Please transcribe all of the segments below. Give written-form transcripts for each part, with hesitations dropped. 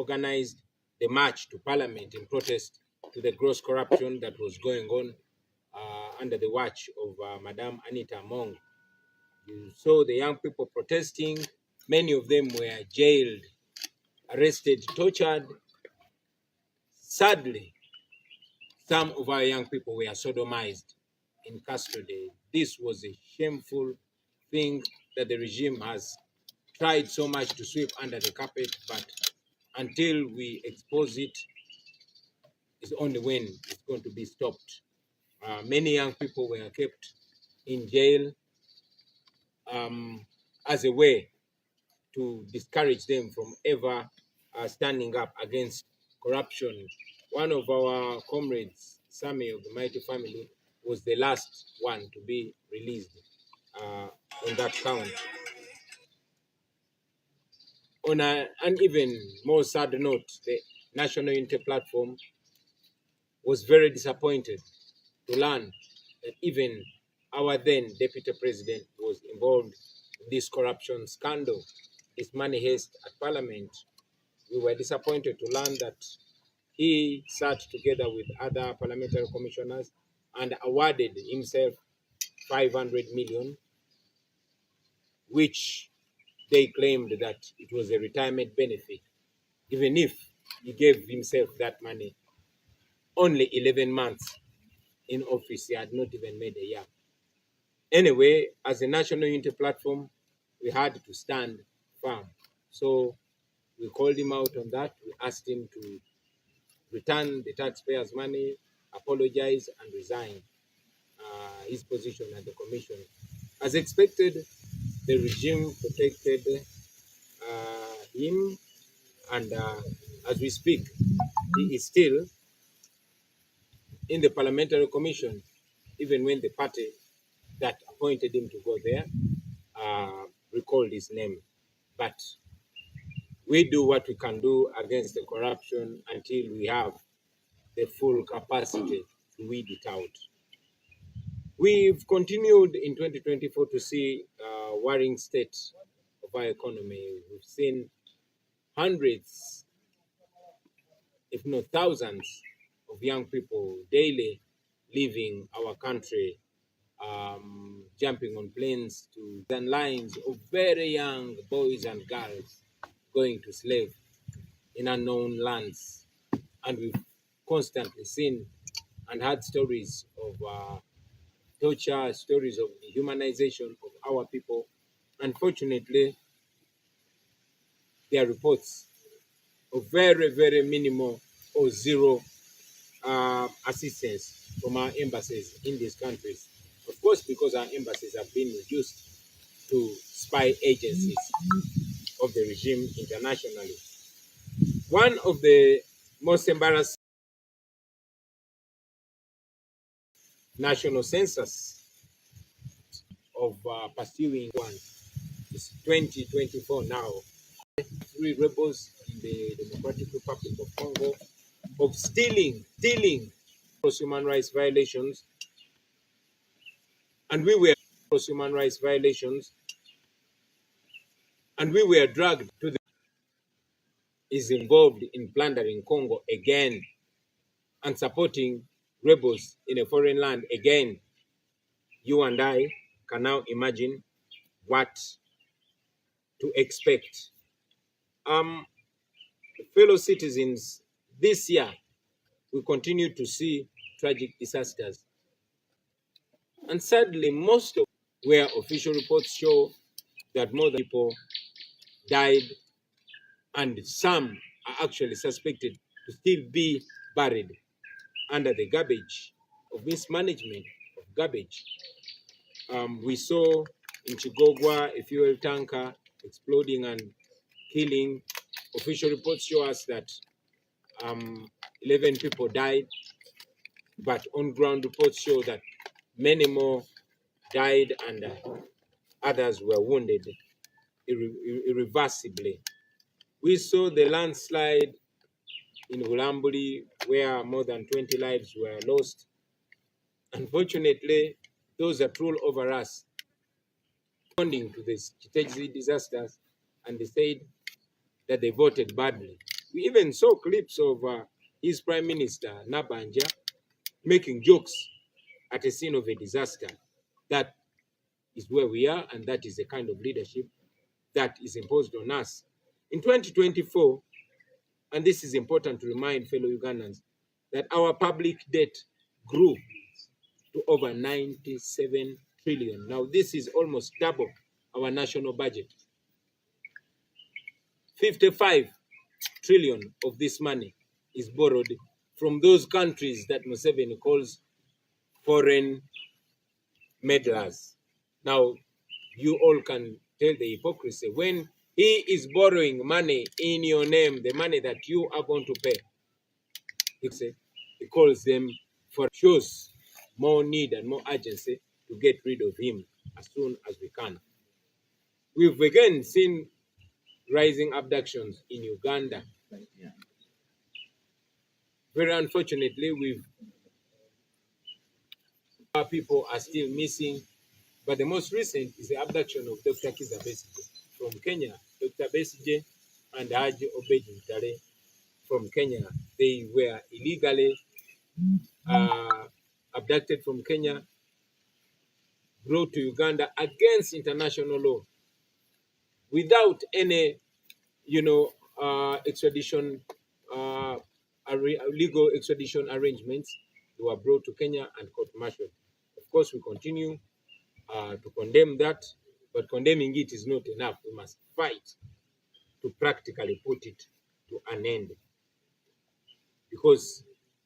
organized the march to Parliament in protest to the gross corruption that was going on under the watch of Madame Anita Among. You saw the young people protesting. Many of them were jailed, arrested, tortured. Sadly, some of our young people were sodomized in custody. This was a shameful thing that the regime has tried so much to sweep under the carpet, but until we expose it, it's only when it's going to be stopped. Many young people were kept in jail as a way to discourage them from ever standing up against corruption. One of our comrades, Sammy of the Mighty Family, was the last one to be released on that count. On an even more sad note, the National Unity Platform was very disappointed to learn that even our then Deputy President was involved in this corruption scandal, this money heist at Parliament. We were disappointed to learn that he sat together with other parliamentary commissioners and awarded himself 500 million, which they claimed that it was a retirement benefit. Even if he gave himself that money, only 11 months in office, he had not even made a year. Anyway, as a National Unity Platform, we had to stand firm. So we called him out on that. We asked him to return the taxpayers' money, apologize, and resign his position at the commission. As expected, the regime protected him, and as we speak, he is still in the parliamentary commission, even when the party that appointed him to go there recalled his name. But we do what we can do against the corruption until we have the full capacity to weed it out. We've continued in 2024 to see a worrying state of our economy. We've seen hundreds, if not thousands, of young people daily leaving our country, jumping on planes to the lines of very young boys and girls going to slave in unknown lands. And we've constantly seen and heard stories of torture, stories of dehumanization of our people. Unfortunately, there are reports of very, very minimal or zero assistance from our embassies in these countries. Of course, because our embassies have been reduced to spy agencies of the regime internationally. One of the most embarrassing national census of pursuing one is 2024 now. 3 rebels in the Democratic Republic of Congo of stealing human rights violations, and we were human rights violations, and we were dragged to the is involved in plundering Congo again and supporting rebels in a foreign land again. You and I can now imagine what to expect. Fellow citizens, this year we continue to see tragic disasters. And sadly, most of where official reports show that more people died, and some are actually suspected to still be buried under the garbage of mismanagement of garbage. We saw in Chigogwa a fuel tanker exploding and killing. Official reports show us that 11 people died, but on-ground reports show that many more died and others were wounded irreversibly. We saw the landslide in Ulambuli where more than 20 lives were lost. Unfortunately, those that rule over us responding to these disasters, and they said that they voted badly We even saw clips of his Prime Minister, Nabanja, making jokes at a scene of a disaster. That is where we are, and that is the kind of leadership that is imposed on us. In 2024, and this is important to remind fellow Ugandans, that our public debt grew to over 97 trillion. Now, this is almost double our national budget. 55 trillion of this money is borrowed from those countries that Museveni calls foreign meddlers. Now, you all can tell the hypocrisy. When he is borrowing money in your name, the money that you are going to pay, he calls them for shows more need and more urgency to get rid of him as soon as we can. We've again seen rising abductions in Uganda. Very unfortunately, our people are still missing, but the most recent is the abduction of Dr. Kiza Besigye from Kenya. Dr. Besigye and Haji Obeid Mutale from Kenya. They were illegally abducted from Kenya, brought to Uganda against international law, without any, extradition, legal extradition arrangements. They were brought to Kenya and court-martialed. Of course, we continue to condemn that, but condemning it is not enough. We must fight to practically put it to an end. Because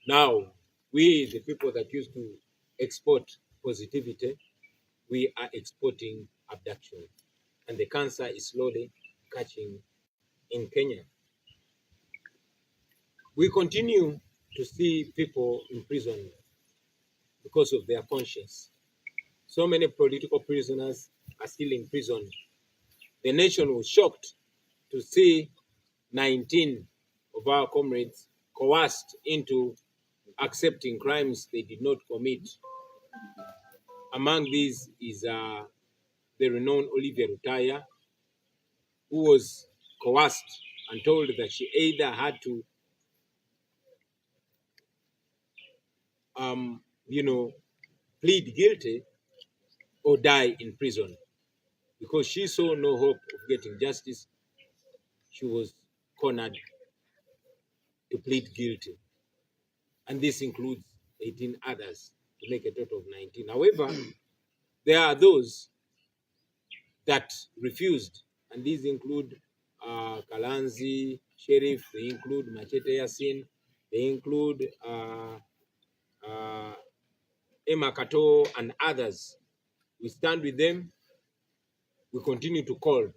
now, we, the people that used to export positivity, we are exporting abduction. And the cancer is slowly catching in Kenya. We continue to see people in prison because of their conscience. So many political prisoners are still in prison. The nation was shocked to see 19 of our comrades coerced into accepting crimes they did not commit. Among these is the renowned Olivia Rutaya, who was coerced and told that she either had to, plead guilty or die in prison. Because she saw no hope of getting justice, she was cornered to plead guilty. And this includes 18 others to make a total of 19. However, there are those that refused, and these include Kalanzi, Sheriff, they include Machete Yasin, they include Emma Kato and others. We stand with them. We continue to call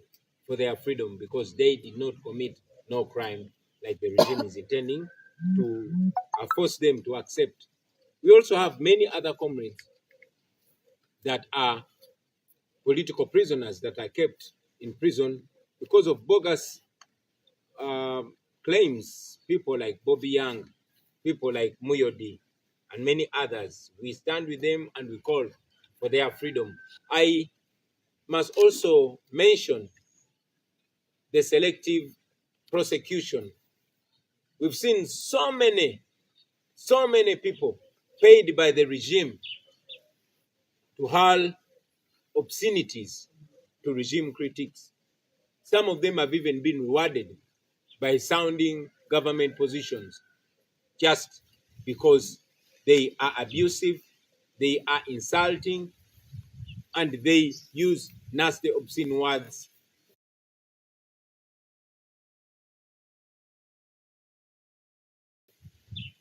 for their freedom because they did not commit no crime like the regime is intending to force them to accept. We also have many other comrades that are political prisoners that are kept in prison because of bogus claims. People like Bobby Young, people like Muyodi, and many others. We stand with them and we call for their freedom. I must also mention the selective prosecution. We've seen so many people paid by the regime to hurl obscenities to regime critics. Some of them have even been rewarded by sounding government positions just because they are abusive, they are insulting, and they use nasty, obscene words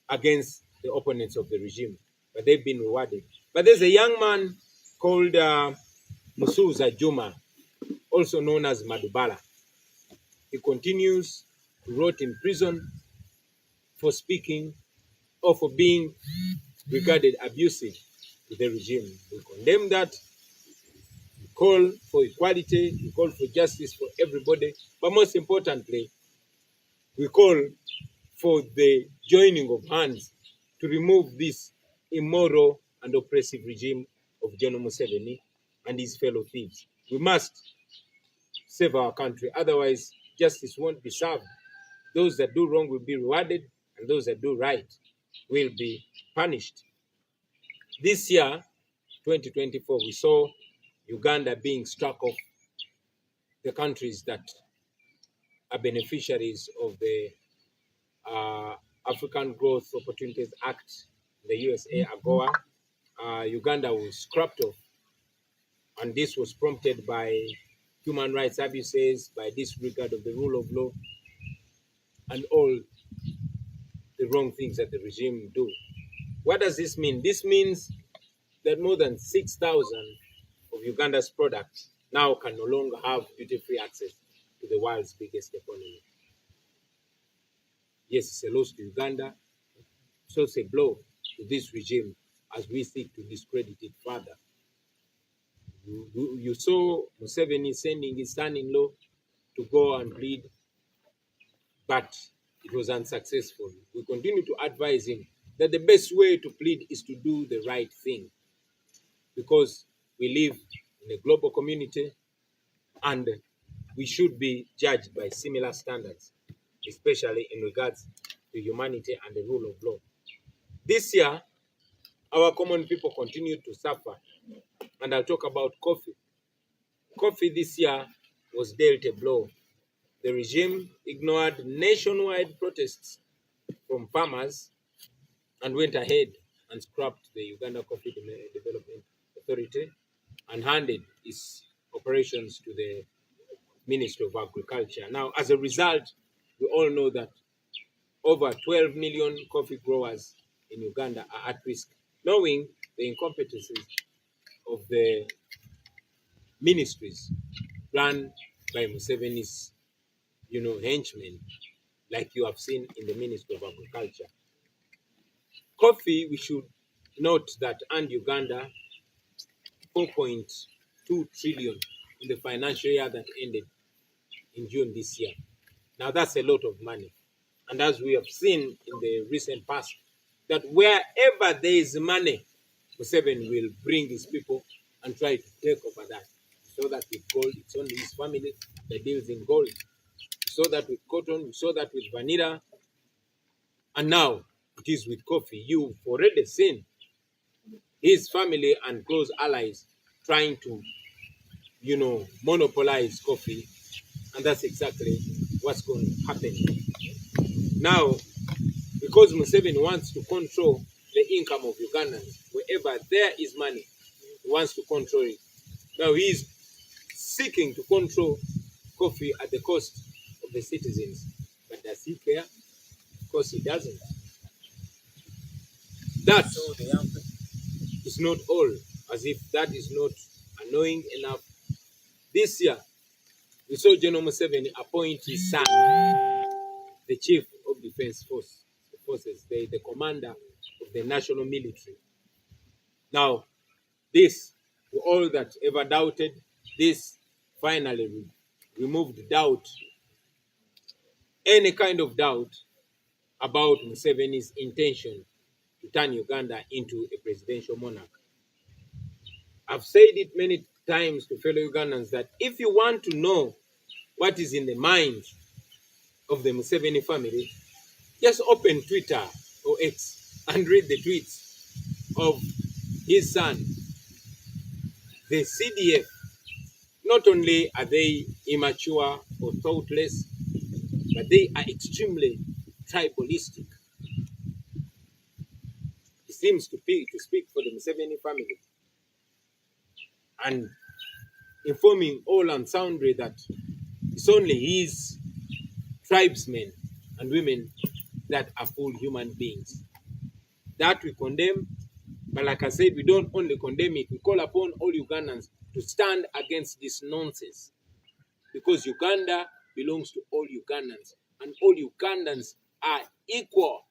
against the opponents of the regime, but they've been rewarded. But there's a young man called Musuza Juma, also known as Madubala. He continues to rot in prison for speaking or for being regarded abusive to the regime. We condemn that. We call for equality. We call for justice for everybody. But most importantly, we call for the joining of hands to remove this immoral and oppressive regime of General Museveni and his fellow thieves. We must save our country. Otherwise, justice won't be served. Those that do wrong will be rewarded, and those that do right will be punished. This year, 2024, we saw Uganda being struck off the countries that are beneficiaries of the African Growth Opportunities Act, the USA AGOA. Uganda was scrapped off, and this was prompted by human rights abuses, by disregard of the rule of law, and all the wrong things that the regime do. What does this mean? This means that more than 6,000 of Uganda's products now can no longer have duty-free access to the world's biggest economy. Yes, it's a loss to Uganda. It's also a blow to this regime as we seek to discredit it further. You saw Museveni sending his son-in-law to go and plead, but it was unsuccessful. We continue to advise him that the best way to plead is to do the right thing, because we live in a global community and we should be judged by similar standards, especially in regards to humanity and the rule of law. This year, our common people continue to suffer, and I'll talk about coffee. Coffee this year was dealt a blow. The regime ignored nationwide protests from farmers and went ahead and scrapped the Uganda Coffee Development Authority and handed its operations to the Ministry of Agriculture. Now, as a result, we all know that over 12 million coffee growers in Uganda are at risk, knowing the incompetencies of the ministries run by Museveni's, henchmen, like you have seen in the Ministry of Agriculture. Coffee, we should note that earned Uganda 4.2 trillion in the financial year that ended in June this year. Now that's a lot of money. And as we have seen in the recent past, that wherever there is money, Museveni will bring his people and try to take over that. We saw that with gold, it's only his family that deals in gold. We saw that with cotton, we saw that with vanilla, and now it is with coffee. You've already seen his family and close allies trying to, monopolize coffee, and that's exactly what's going to happen. Now, because Museveni wants to control the income of Ugandans, wherever there is money, he wants to control it. Now he's seeking to control coffee at the cost of the citizens. But does he care? Of course he doesn't. That is not all. As if that is not annoying enough. This year, we saw General Museveni appoint his son, the Chief of Defense Forces, the commander of the national military. Now, this, for all that ever doubted, this finally removed doubt, any kind of doubt about Museveni's intention to turn Uganda into a presidential monarch. I've said it many times to fellow Ugandans that if you want to know what is in the mind of the Museveni family, just open Twitter or X and read the tweets of his son. The CDF, not only are they immature or thoughtless, but they are extremely tribalistic. He seems to speak for the Museveni family and informing all and sundry that it's only his tribesmen and women that are full human beings. That we condemn, but like I said, we don't only condemn it, we call upon all Ugandans to stand against this nonsense, because Uganda belongs to all Ugandans, and all Ugandans are equal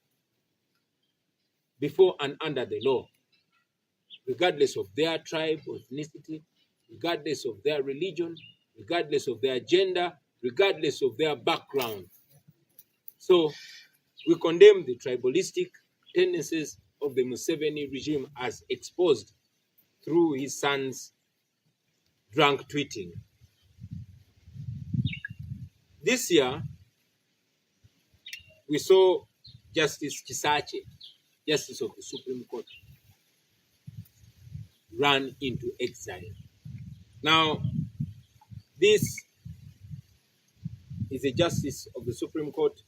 before and under the law, regardless of their tribe or ethnicity, regardless of their religion, regardless of their gender, regardless of their background. So we condemn the tribalistic tendencies of the Museveni regime as exposed through his son's drunk tweeting. This year, we saw Justice Kisache, Justice of the Supreme Court, run into exile. Now, this is a Justice of the Supreme Court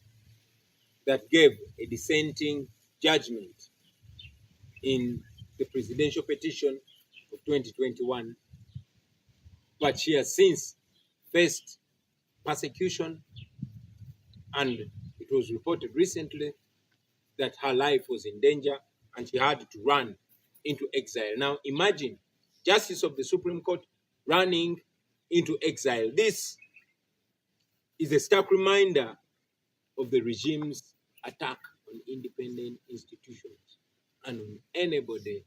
that gave a dissenting judgment in the presidential petition of 2021, but she has since faced persecution, and it was reported recently that her life was in danger and she had to run into exile. Now imagine Justice of the Supreme Court running into exile. This is a stark reminder of the regime's attack on independent institutions and on anybody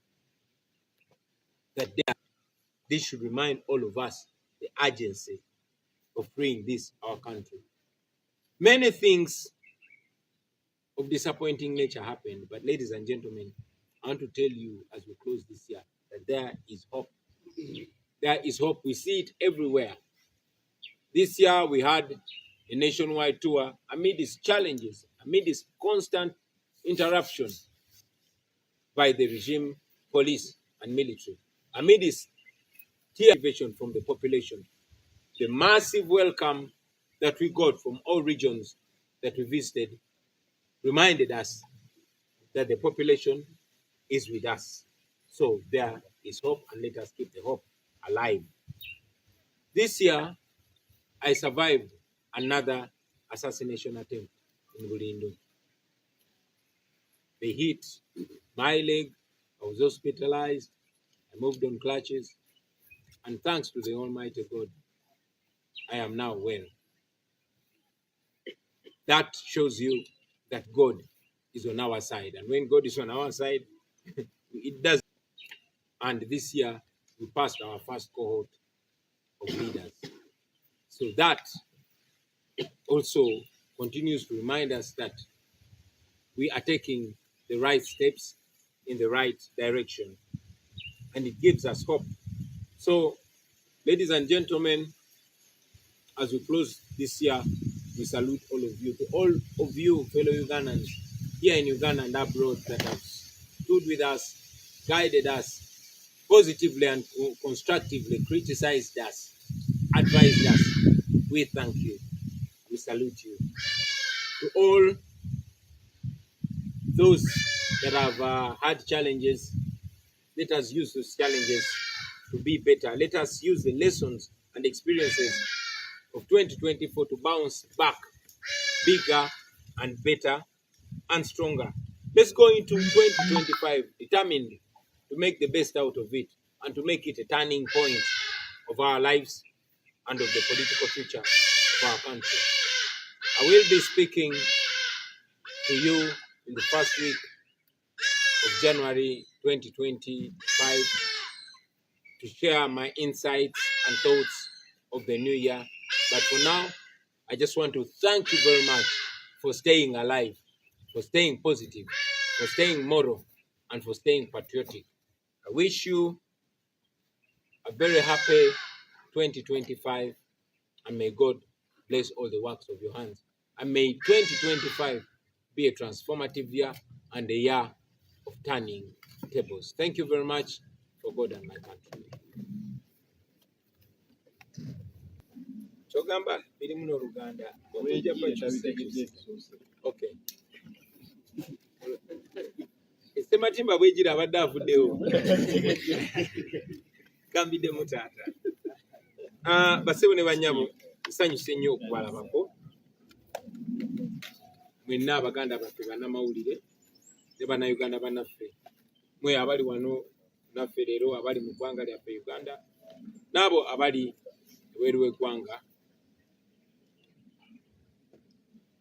that this should remind all of us the urgency of freeing this, our country. Many things of disappointing nature happened, but ladies and gentlemen, I want to tell you as we close this year that there is hope. There is hope. We see it everywhere. This year we had a nationwide tour amid these challenges, amid this constant interruption by the regime, police, and military, amid this motivation from the population. The massive welcome that we got from all regions that we visited reminded us that the population is with us. So there is hope, and let us keep the hope alive. This year, I survived another assassination attempt in Bulindo. They hit my leg. I was hospitalized. I moved on crutches. And thanks to the Almighty God, I am now well. That shows you that God is on our side. And when God is on our side, it does. And this year, we passed our first cohort of leaders. So that also continues to remind us that we are taking the right steps in the right direction. And it gives us hope. So, ladies and gentlemen, as we close this year, we salute all of you. To all of you, fellow Ugandans, here in Uganda and abroad, that have stood with us, guided us, positively and constructively criticized us, advised us, we thank you. We salute you. To all those that have had challenges, let us use those challenges to be better. Let us use the lessons and experiences of 2024 to bounce back bigger and better and stronger. Let's go into 2025 determined to make the best out of it and to make it a turning point of our lives and of the political future of our country. I will be speaking to you in the first week of January 2025 to share my insights and thoughts of the new year. But for now, I just want to thank you very much for staying alive, for staying positive, for staying moral, and for staying patriotic. I wish you a very happy 2025, and may God bless all the works of your hands. And may 2025 be a transformative year and a year of turning tables. Thank you very much for God and my country. Chogamba biri muno Uganda. Okay. Estematimba bwejira abadde avuddewo. Gambidde mutaata. Basebo ne banyabo nsanyuse nnyo okubalabako. Mwenna Abaganda baffe bannamawulire ne bannayuganda bannaffe. Mwe abali wano naffe leero abali mu ggwanga lyaffe Uganda n'abo abali ebweru w'eggwanga.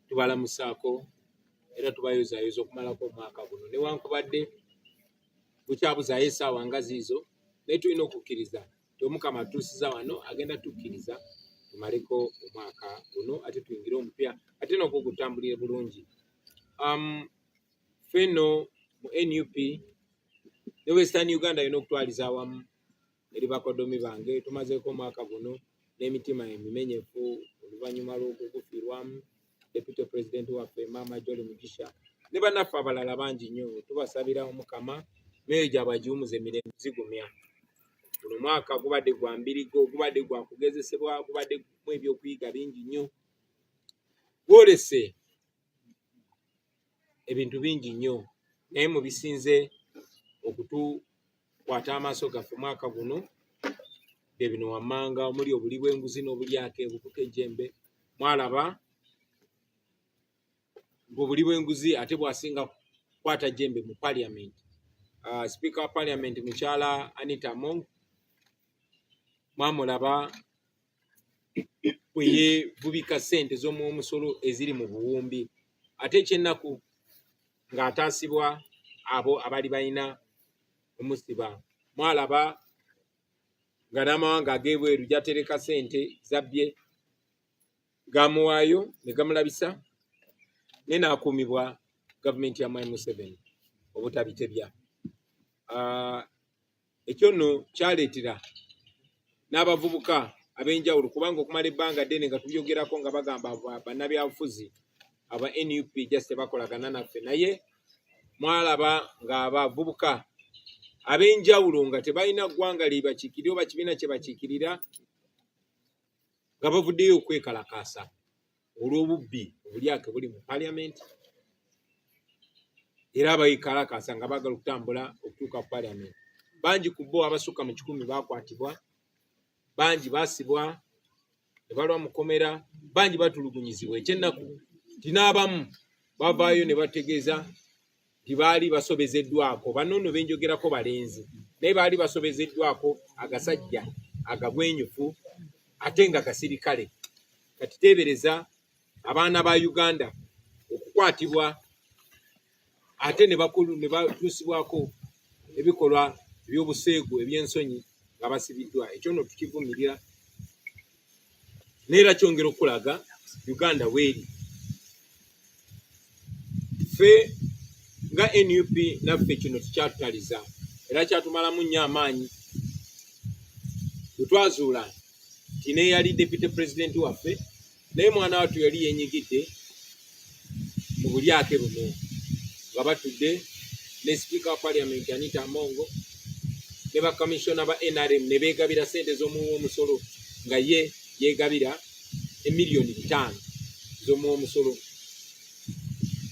Tubalamusaako era tubayozaayoza okumalako omwaka guno. Newankubadde bukyabuzaayo essaawa nga ziizo, naye tulina okukkiriza Omukama atuusiza wano agenda tukkiriza tumaleko omwaka guno ate tuyingire omupya ate n'okwo gutambulire bulungi. Feno mu NUP ne Western Uganda yina okutwaliza awamu eri bakodomi bange. Tumazeeko omwaka guno n'emitima emimenyefu oluvannyuma lw'okugufiirwamu Deputy President waffe Mama Jolly Mugisha ne bannaffe abalala bangi nnyo tubasabira Omukama meeja abajuumuze emirembe zigumya. Guno mwaka gubadde gwa mbirigo, gubadde gwa kugezesebwa, gubadde mu ebyokuyiga bingi nnyo. Gwolese ebintu bingi nnyo naye mu bisinze okutukwata amaaso gaffe mwaka guno bye bino wammanga omuli obuli bw'enguzi n'obulyake obukuta ejjembe. Mwalaba ng'obuli bw'enguzi ate bwasinga kukwata jjembe mu Parliament. Speaker wa Parliament mukyala Anita Among mwamulaba bwe yeebubika ssente z'omusolo eziri mu buwumbi, ate ekyennaku ng'ataasibwa abo abali balina omusiba. Mwalaba nga n'amawanga ag'ebweru gy'atereka ssente zabbye gamuwaayo ne gamulabisa ne n'akuumibwa gavumenti ya Mwai Museveni obutabitebya. Ekyo nno kyaleetera n'abavubuka ab'enjawulo, kubanga okumala ebbanga ddene nga tubyogerako nga bagamba bannabyabufuzi aba NUP just tebakolagana naffe, naye mwalaba ng'abavubuka ab'enjawulo nga tebalina ggwanga libakiikirira oba kibiina kye bakiikirira nga bavuddeyo okwekalakaasa olw'obubbi obulyake buli mu Parliament, era abayikalakaasa nga baagala okutambula okutuuka ku Parliament. Bangi ku bo abasukka mu 100 baakwatibwa, bangi baasibwa ne balwa mu kkomera, bangi batulugunyizibwa. Ekyennaku tinaabamu bavaayo ne bategeeza nti baali basobezeddwako. Bano nno benjogerako balenzi, naye baali basobezeddwako agasajja agagwenyufu ate nga gasirikale. Kati teebereza abaana ba Uganda okukwatibwa ate ne batuusibwako ebikolwa eby'obuseegu eby'ensonyi nga basibiddwa. Ekyo nno tukivumirira, neera kyongera okulaga Uganda weeri. Ffe nga NUP naffe kino tukyatutaliza era kyatumalamu nnyo amaanyi bwe twazuula nti naye yali Deputy President waffe naye mwana wattu yali yeenyigidde mu bulyake buno nga batudde ne Speaker wa Parliament Anita Among ne bakamishona ba NRM ne beegabira ssente z'omuwa omusolo nga ye yeegabira emiliyoni 5 z'omuwa omusolo.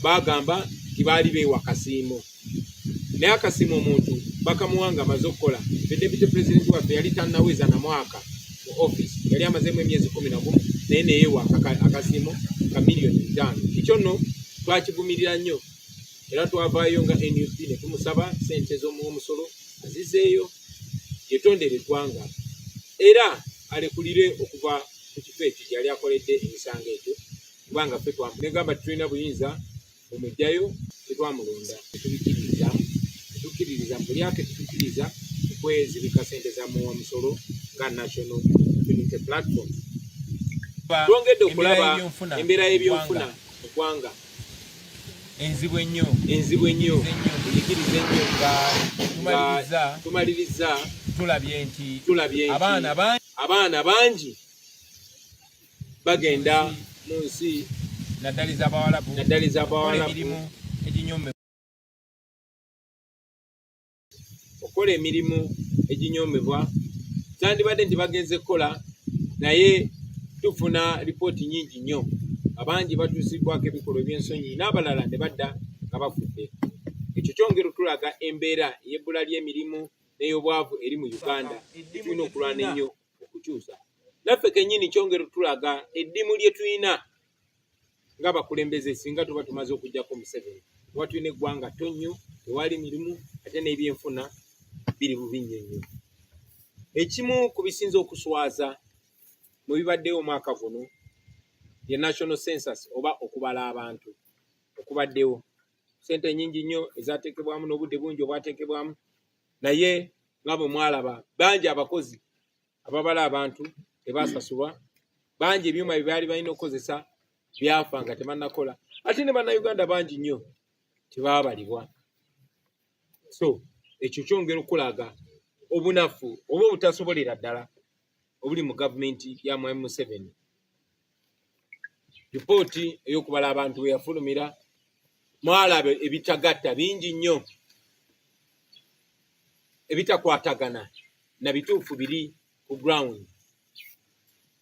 Bagamba nti baali beewa kasiimo, naye akasiimo omuntu bakamuwanga amaze okukola. Deputy President waffe yali tannaweza na mwaka mu office, yali amazeemu emyezi 11 naye neyeewa akasiimo ka miliyoni 5. Ekyo nno twakivumirira nnyo era twavaayo nga NUP ne tumusaba ssente z'omuwa omusolo azizeeyo yetondere eggwanga era alekulire okuva ku kifo ekyo gyali akoledde emisango egyo, kubanga ffe negamba tulina buyinza omujjayo tetwamulonda tetukkiririza mu bulyake, tetukkiriza okwezibika ssente za muwa omusolo nga National Unity Platform. Twongedde okulaba embeera y'ebyenfuna mu ggwanga enzibu ennyo, enyigiriza ennyo nga tumaliriza tulabye nti abaana bangi bagenda mu nsi naddali z'Abawarabu okola emirimu eginyoomebwa. Kyandibadde nti bagenze kukola naye tufuna lipooti nnyingi nnyo, abangi batuusibwako ebikolwa eby'ensonyi n'abalala ne badda nga bafudde. Ekyo kyongera otulaga embeera y'ebbula ly'emirimu n'ey'obwavu eri mu Uganda tulina okulwana ennyo okukyusa. Naffe kennyini kyongera otulaga eddimu lye tulina ng'abakulembeze singa tuba tumaze okugyako Museveni. Tuba tulina eggwanga tonnyo, tewali mirimu ate n'ebyenfuna biri bubi nnyo nnyo. Ekimu ku bisinza okuswaza mu bibaddewo omwaka guno ye national census oba okubala abantu okubaddewo. Ssente nnyingi nnyo ezaateekebwamu n'obudde bungi obwateekebwamu, naye nga bwe mwalaba bangi abakozi ababala abantu tebaasasulwa, bangi ebyuma bye baali balina okukozesa byafa nga tebannakola, ate ne bannayuganda bangi nnyo tebaabalibwa. So ekyo kyongera okulaga obunafu oba obutasobolera ddala obuli mu gavumenti ya Mwami Museveni. Ripooti ey'okubala abantu we yafulumira mwalaba ebitagatta bingi nnyo ebitakwatagana na bituufu biri ku ground.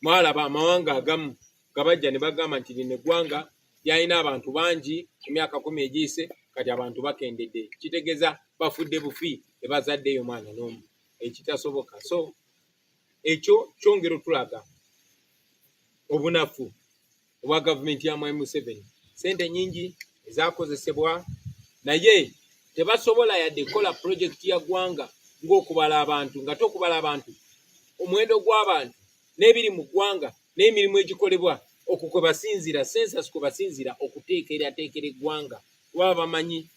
Mwalaba amawanga agamu gabajja ne bagamba nti lino eggwanga lyalina abantu bangi ku myaka 10 egiyise, kati abantu bakendedde, kitegeeza bafudde bufi tebazaddeyo mwana n'omu, ekitasoboka. So ekyo kyongera otulaga obunafu obwa gavumenti ya Mwai Museveni. Sente nyingi ezakozesebwa naye tebasobola yadde kola projekiti ya ggwanga ng'okubala abantu, nga tokubala abantu omuwendo gw'abantu n'ebiri mu ggwanga n'emirimu egikolebwa okwo kwe basinzira, census kwe basinzira okuteekerateekera eggwanga. Kuba bamanyi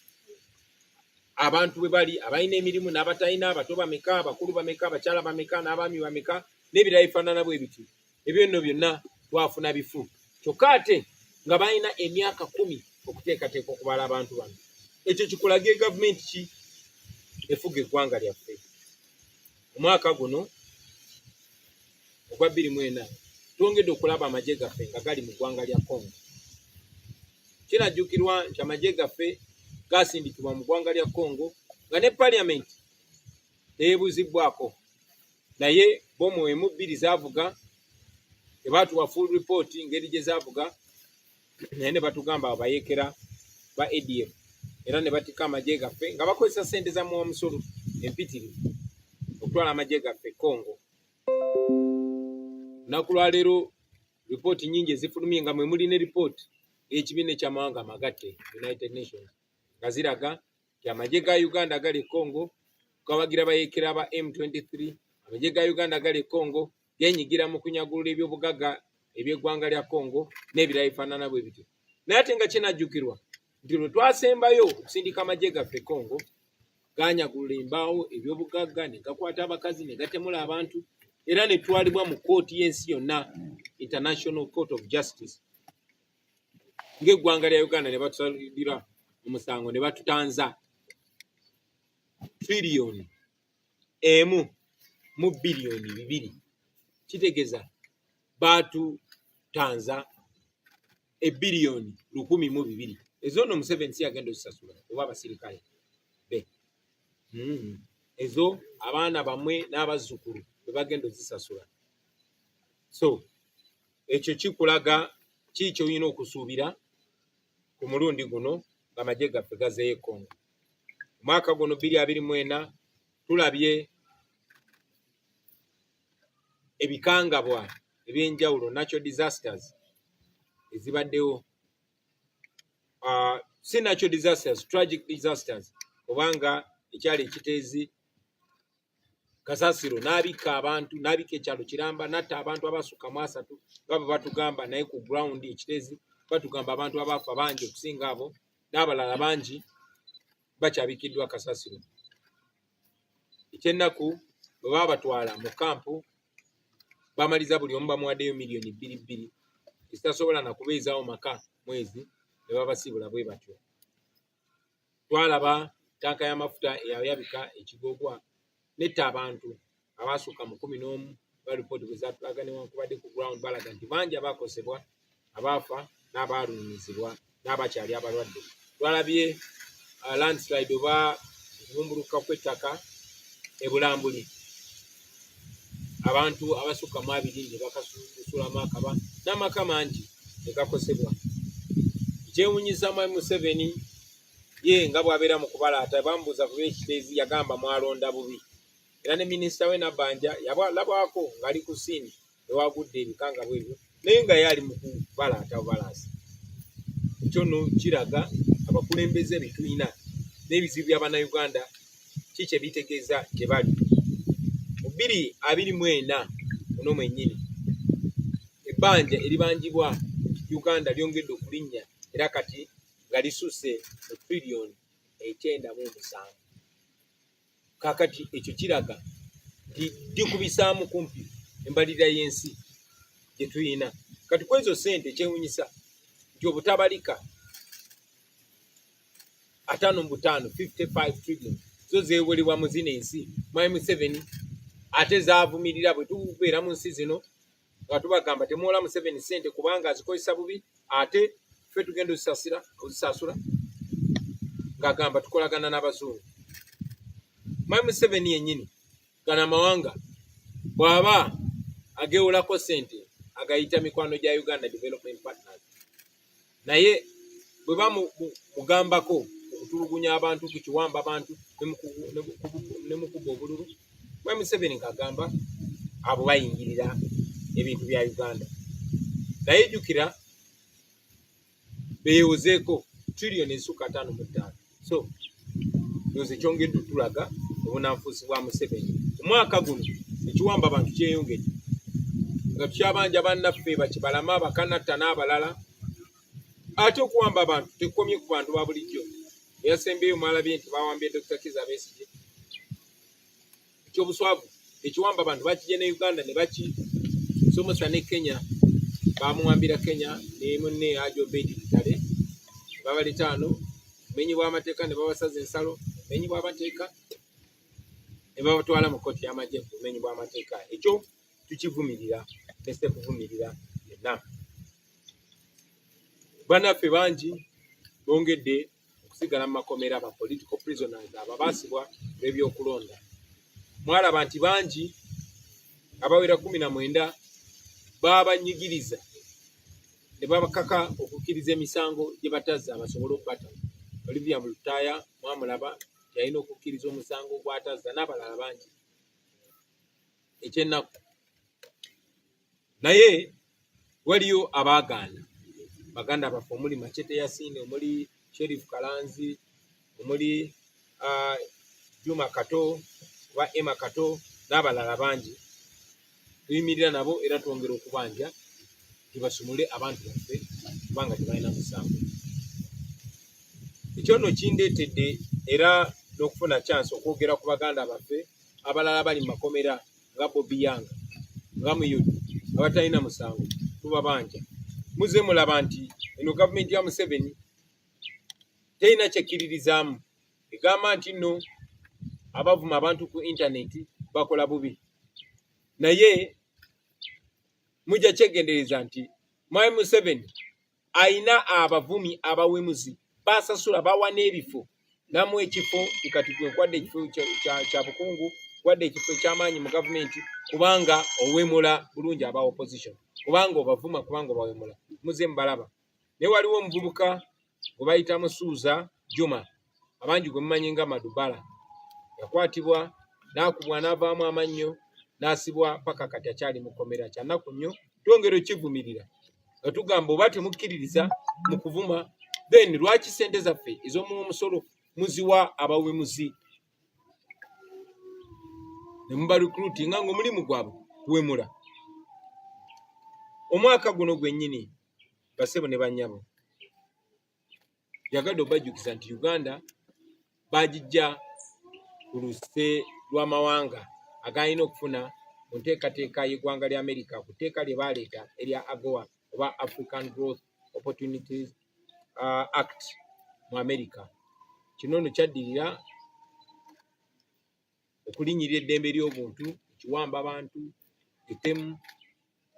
abantu bwe bali, abalina emirimu n'abatalina, abato bameka, abakulu bameka, abakyala bameka, n'abaami bameka, n'ebirala bifaanana bwe bityo. Ebyo nno byonna twafuna bifu, kyokka ate nga balina emyaka 10 okuteekateeka okubala abantu bano. Ekyo kikulaga gavumenti ki efuga eggwanga lyaffe. Omwaka guno ogwa 2024 twongedde okulaba amagye gaffe nga gali mu ggwanga lya Congo. Kinajjukirwa nti amagye gaffe gasindikibwa mu ggwanga lya Congo nga ne paliamenti teyebuuzibbwako, naye bo mu 2 zaavuga tebaatuwa full report ngeri gye zaavuga, naye ne batugamba abayeekera ba ADF era ne batika amagye gaffe nga bakozesa ssente za muwamusolo empitirivu okutwala amagye gaffe Congo. Lunaku lwa leero ripooti nyingi ezifulumye nga mwe muli ne ripooti y'ekibiina eky'amawanga amagatte United Nations nga ziraga nti amagye ga Uganda gali Congo gawagira bayeekera ba M23. Amagye ga Uganda gali Congo genyigira mu kunyagulula ebyobugagga eby'eggwanga lya Congo n'ebirala bifaanana bwe bityo. Naye ate nga kinajjukirwa nti lwe twasembayo okusindika amagye gaffe Congo ganyagulula embaawo ebyobugagga ne gakwata abakazi ne gatemula abantu era ne twalibwa mu kooti y'ensi yonna, International Court of Justice, ng'eggwanga lya Uganda ne batusalira omusango ne batutanza trillion 1 mu billion 2. Kitegeeza batutanza ebillion 100 mu 2. Ezo no Museveni si agenda ozisasula oba abasirikale be. Ezo abaana bamwe n'abazzukulu be bagenda ozisasula. So ekyo kikulaga kikyo olina okusuubira ku mulundi guno ng'amagye gaffe gazeeyo Congo. Omwaka guno 2024 tulabye ebikangabwa ebyenjawulo, natural disasters ezibaddewo. Si natural disasters, tragic disasters, kubanga ekyali ekiteezi kasasiro n'abika abantu, n'abika ekyalo Kiramba, natta abantu abasukka mu 3 nga bwe batugamba, naye ku ground ekiteezi batugamba abantu abafa bangi okusinga abo, n'abalala bangi bakyabikiddwa kasasiro. Ekyennaku bwe babatwala mu kampu bamaliza buli omu bamuwaddeyo million 2 ezitasobola na kubeezaawo maka mwezi, ne babasiibula bwe batyo. Twalaba tanka y'amafuta eyayabika ekigogwa netta abantu abasukka mu 11 balipooti bwe zaatulaga newankubadde ku ground balaga nti bangi abaakosebwa, abaafa n'abaalumirizibwa n'abakyali abalwadde. Twalabye landslide oba okubumbuluka kw'ettaka e Bulambuli, abantu abasukka mu 2 ne bakasulamu akaba n'amaka mangi ne gakosebwa. Kyewuunyisa Mwai Museveni ye nga bw'abeera mu kubalaata, bambuuza ku by'ekiteezi yagamba mwalonda bubi, era ne minisita we Nabbanja yalabwako ng'ali ku ssiini ewagudde ebikanga bwebyo, naye nga ye ali mu kubalaata bubalaasi. Ekyo nno kiraga abakulembeze be tulina n'ebizibu by'Abannayuganda kiki ebitegeeza gye bali. Mu 2024 muno mwennyini ebbanja eribanjibwa Uganda lyongedde okulinnya era kati nga lisusse mu trillion 97. Kakati ekyo kiraga nti gikubisaamu kumpi embalirira y'ensi gye tulina. Kati ku ezo ssente kyewuunyisa nti obutabalika 55 trillion zo zeewerebwa mu zino ensi Mwai Museveni ate zaavumirira bwe tubeera mu nsi zino nga tubagamba temwola Museveni ssente kubanga azikozesa bubi, ate ffe tugenda ozisasula ng'agamba tukolagana n'abazungu. Mwami Museveni yennyini gana amawanga bw'aba agewolako ssente agayita mikwano gya Uganda Development Partners, naye bwe bamugambako okutulugunya abantu, kukiwamba abantu ne mukuba obululu, Mwami Museveni ng'agamba abo bayingirira ebintu bya Uganda. Naye jjukira beewozeeko triliyoni esukka 5.5. So ndoze kyongedde tulaga obunanfuusi bwa Museveni. Omwaka guno ekiwamba abantu kyeyongedde nga tukyabanja bannaffe bakibalama bakanatta n'abalala, ate okuwamba abantu tekomye ku bantu ba bulijjo. Eyasembeyo mwalabye nti bawambye Dr. Kizza Besigye. Ekyobuswavu ekiwamba abantu bakijje ne Uganda ne bakisomosa ne Kenya, bamuwambira Kenya ne munne Ajo Bedi Bitale babaleta wano bumenyi bw'amateeka ne babasaza ensalo bumenyi bw'amateeka ne babatwala mu kkooti y'amagye ku bumenyi bw'amateeka. Ekyo tukivumirira nese kuvumirira yenna. Bannaffe bangi bongedde okusigala mu makomera aba political prisoners ababaasibwa olw'ebyokulonda. Mwalaba nti bangi abawera 19 babanyigiriza ne babakaka okukkiriza emisango gye batazza basobole okubata. Olivia Mulutaya mwamulaba yalina okukkiriza omusango gw'atazza n'abalala bangi ekyennaku. Naye waliyo abaagaana baganda baffe omuli Machete Yasine, omuli Sheriff Kalanzi, omuli Juma Kato wa Emma Kato n'abalala bangi. Tuyimirira nabo era twongera okubanja tibasumule abantu baffe kubanga tebalina musango. Ekyo nno kindeetedde era n'okufuna chance okwogera ku baganda baffe abalala bali mu makomera nga Bobi Yanga nga Muyodi abatalina musango, tubabanja. Muze mulaba nti eno gavumenti ya Museveni terina kyekkiririzaamu. Egamba nti nno abavuma abantu ku intaneti bakola bubi, naye mujja kyegendereza nti Mwami Museveni ayina abavumi abawemuzi basasula bawa n'ebifo namu ekifo kati gwe kwadde ekifo kya bukungu kwadde ekifo ky'amaanyi mu gavumenti kubanga owemula bulungi aba opposition, kubanga obavuma kubanga obawemula. Muze mbalaba. Ne waliwo omuvubuka gwe bayita Musuuza Juma abangi gwe mumanyi nga Madubala, yakwatibwa n'akubwa n'avaamu amannyo n'asibwa paka kati akyali mu kkomera. Kyannaku nnyo twongera okivumirira nga tugamba oba temukkiririza mu kuvuma, then lwaki ssente zaffe ez'omuwa omusolo muziwa abawemuzi ne muba recruitinga ng'omulimu gwabwe kuwemula? Omwaka guno gwennyini basebo ne bannyabo yagadde obajjukiza nti Uganda bagijja ku luse lw'amawanga agaalina okufuna mu nteekateeka y'eggwanga lya Amerika ku tteeka lye baaleeta erya AGOA oba African Growth Opportunities Act mu Amerika. Kino nno kyaddirira okulinnyirira eddembe ly'obuntu, ekiwamba abantu, ettemu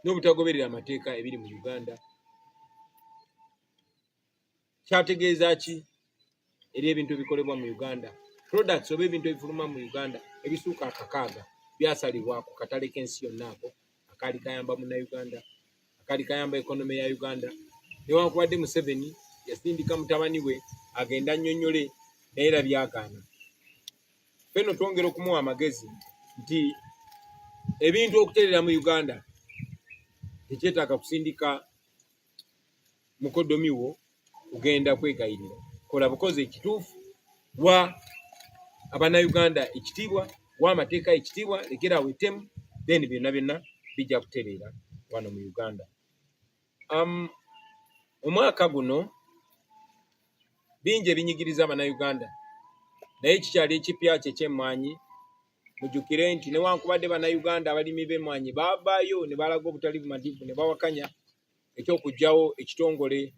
n'obutagoberera amateeka ebiri mu Uganda. Kyategeeza ki eri ebintu ebikolebwa mu Uganda? Products oba ebintu ebifuluma mu Uganda ebisuuka 600 byasalibwa ku katale k'ensi yonna ako akaali kayamba Munnayuganda, akaali kayamba ekonome ya Uganda. Newankubadde Museveni yasindika mutabani we agenda annyonnyole naye era byagaana. Fenno twongera okumuwa amagezi nti ebintu okuterera mu Uganda tekyetaaga kusindika mukodomi wo kugenda kwegayirira. Kola bukozi ekituufu, wa Abannayuganda ekitiibwa, wa amateeka ekitiibwa, lekerawo ettemu, then byonna byonna bijja kutereera wano mu Uganda. Omwaka guno bingi ebinyigiriza Abannayuganda, naye kikyali ekipya ky'emmwanyi. Mujjukire nti newankubadde Bannayuganda abalimi b'emmwanyi baavaayo ne balaga obutali bumativu ne bawakanya eky'okuggyawo ekitongole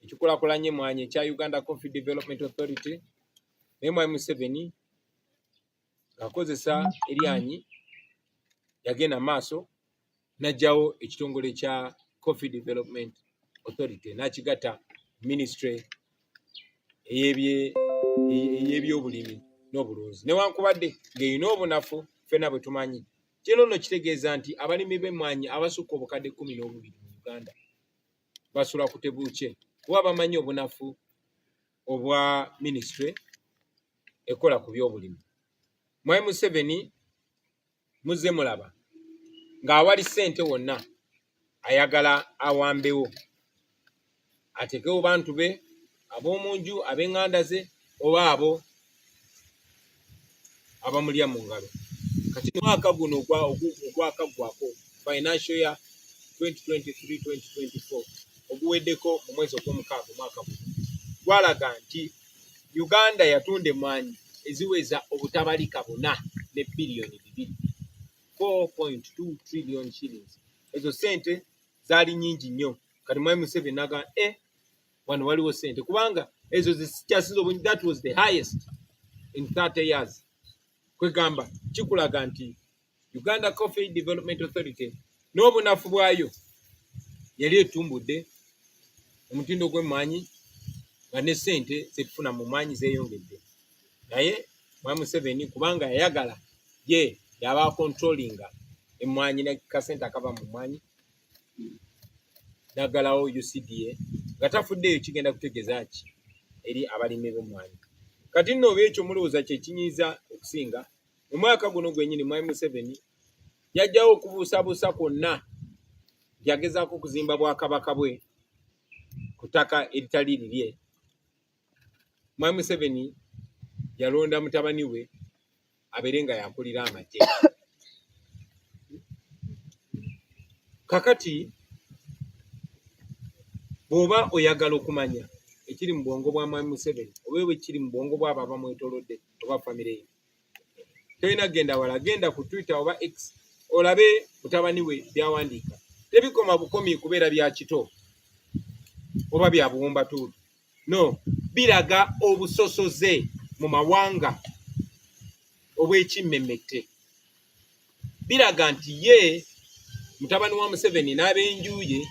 ekikulaakulanya emmwanyi ekya Uganda Coffee Development Authority, naye Mwami Museveni ng'akozesa eryanyi yagenda maaso n'aggyawo ekitongole kya Coffee Development Authority n'akigatta ministry ey'ebyobulimi n'obulunzi newankubadde ng'erina obunafu ffenna bwe tumanyi. Kino nno kitegeeza nti abalimi b'emmwanyi abasukka obukadde 12 mu Uganda basula ku tebuukye kuba bamanyi obunafu obwa ministry ekola ku byobulimi. Mwai Museveni muzze mulaba ng'awali ssente wonna ayagala awambewo atekewo bantu be ab'omu nju ab'eŋŋanda ze oba abo abamulya mu ngalo. Kati mwaka guno ogwakaggwako financial year 2023-2024 oguweddeko mu mwezi ogw'omukaaga omwaka guno gwalaga nti Uganda yatunda emmwanyi eziweza obutabalika 4 billion 4.2 trillion shillings. Ezo sente zaali nyingi nnyo. Kati Mwai Museveni naga wano waliwo sente kubanga ezo zikyasizo. That was the highest in 30 years. Kwegamba kikulaga nti Uganda Coffee Development Authority n'obunafu bwayo yali etumbudde omutindo gw'emmwanyi nga ne sente zetufuna mu mmwanyi zeeyongedde. Naye Mwai Museveni kubanga yayagala ye yaba controllinga emmwanyi ne kasente akava mu mmwanyi naggalawo UCDA nga tafuddeyo kigenda kutegeeza ki eri abalimi b'emmwanyi. Kati nno oba ekyo mulowooza kye kinyiiza okusinga mu mwaka guno gwennyini Mwai Museveni yajjawo okubuusabuusa kwonna yagezaako okuzimba bwakabaka bwe ku ttaka eritali lirye. Mwai Museveni yalonda mutabani we abeere nga yakulira amagye. Kakati bw'oba oyagala okumanya ekiri mu bwongo bwa Mwai Museveni oba bwe kiri mu bwongo bw'abo abamwetoolodde oba famire ye, tolina genda wala, genda ku Twitter oba X olabe mutabani we byawandiika. Tebikoma bukomi kubeera bya kito oba bya buwumbatuutu, no, biraga obusosoze mu mawanga obw'ekimmemmette. Biraga nti ye mutabani wa Museveni n'ab'enju ye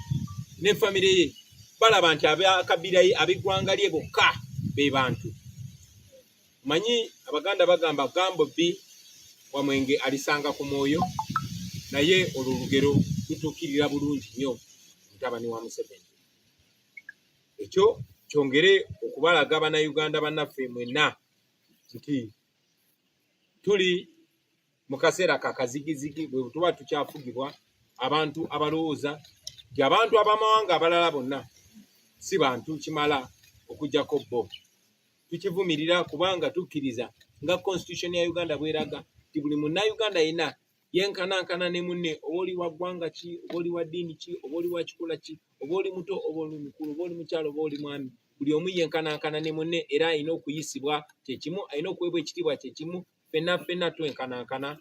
ne famire ye balaba nti ab'akabira ye ab'eggwanga lye bokka be bantu. Manyi Abaganda bagamba Bobi wa mwenge alisanga ku mwoyo, naye olwo olugero lutuukirira bulungi nnyo mutabani wa Museveni. Ekyo kyongere okubalaga bannayuganda bannaffe mwenna nti tuli mu kaseera kakazigizigi bwe tuba tukyafugibwa abantu abalowooza nti abantu ab'amawanga abalala bonna si bantu kimala okujjako bo. Tukivumirira kubanga tukkiriza nga constitution ya Uganda bweraga nti buli munnayuganda yenna yenkanankana ne munne, oba oli wa ggwanga ki, oba oli wa ddiini ki, oba oli wa kikula ki, oba oli muto, oba oli mukulu, oba oli mukyalo, oba oli mwami, buli omu yenkanankana ne munne era alina okuyisibwa kyekimu, alina okuweebwa ekitiibwa kyekimu, ffenna twenkanankana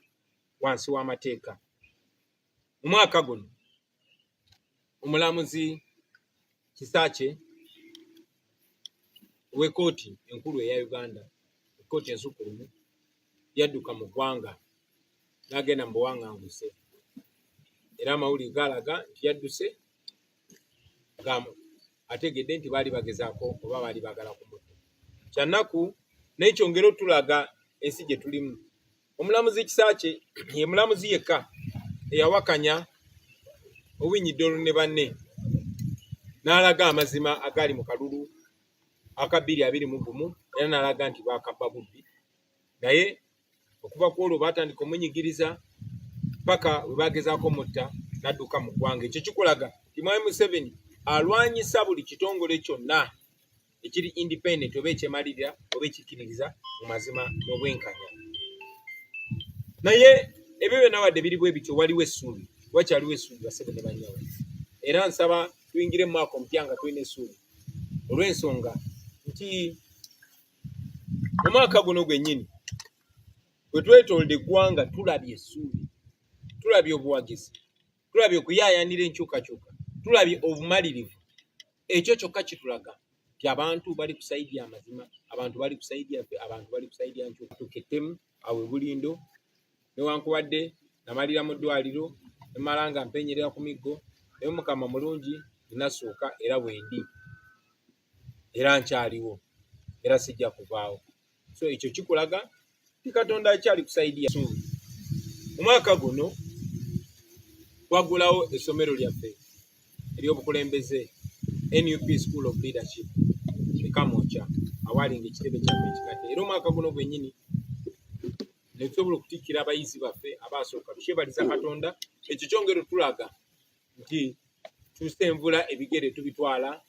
wansi w'amateeka. Mu mwaka guno omulamuzi Kisaakye w'ekkooti enkulu eya Uganda, ekkooti ensukkulumu, yadduka mu ggwanga n'agenda mu buwaŋŋanguse era amawulire galaga nti yadduse ategedde nti baali bagezaako oba baali baagala kumutta. Kyannaku naye kyongera otulaga ensi gye tulimu. Omulamuzi Kisaakye ye mulamuzi yekka eyawakanya Owinyi ne banne n'alaga amazima agali mu kalulu aka 221 era n'alaga nti baakabba bubbi. Naye okuva ku olwo baatandika omunyigiriza paka we bagezaako mutta n'adduka mu ggwanga. Ekyo kikulaga nti Mwai Museveni alwanyisa buli kitongole kyonna ekiri independent oba ekyemalirira oba ekikkiririza mu mazima n'obwenkanya. Naye ebyo byonna wadde biri bwe bityo waliwo essuubi, wakyaliwo essuubi basebe ne bannyawe. Era nsaba tuyingire mu mwaka omupya nga tulina essuubi olw'ensonga nti mu mwaka guno gwennyini bwe twetoolodde eggwanga tulabye essuubi, tulabye obuwagizi, tulabye okuyaayaanira enkyukakyuka, tulabye obumalirivu. Ekyo kyokka kitulaga nti abantu bali ku sayidi y'amazima, abantu bali ku sayidi yaffe, abantu bali ku sayidi ya nkyuka. Tukettemu awo Bulindo newankubadde namalira mu ddwaliro nemala nga mpenyerera ku miggo naye Mukama mulungi linasooka era bwendi era nkyaliwo era sijja kuvaawo. So ekyo kikulaga ti Katonda akyali kusaidia. Omwaka guno twagulawo essomero lyaffe ery'obukulembeze NUP School of Leadership e Kamwokya awali ng'ekitebe kyaffe ekikadde. Era omwaka guno gwennyini ne tusobola okutikkira abayizi baffe abaasooka. Tukyebaliza Katonda. Ekyo kyongera tulaga nti tusenvula ebigere tubitwala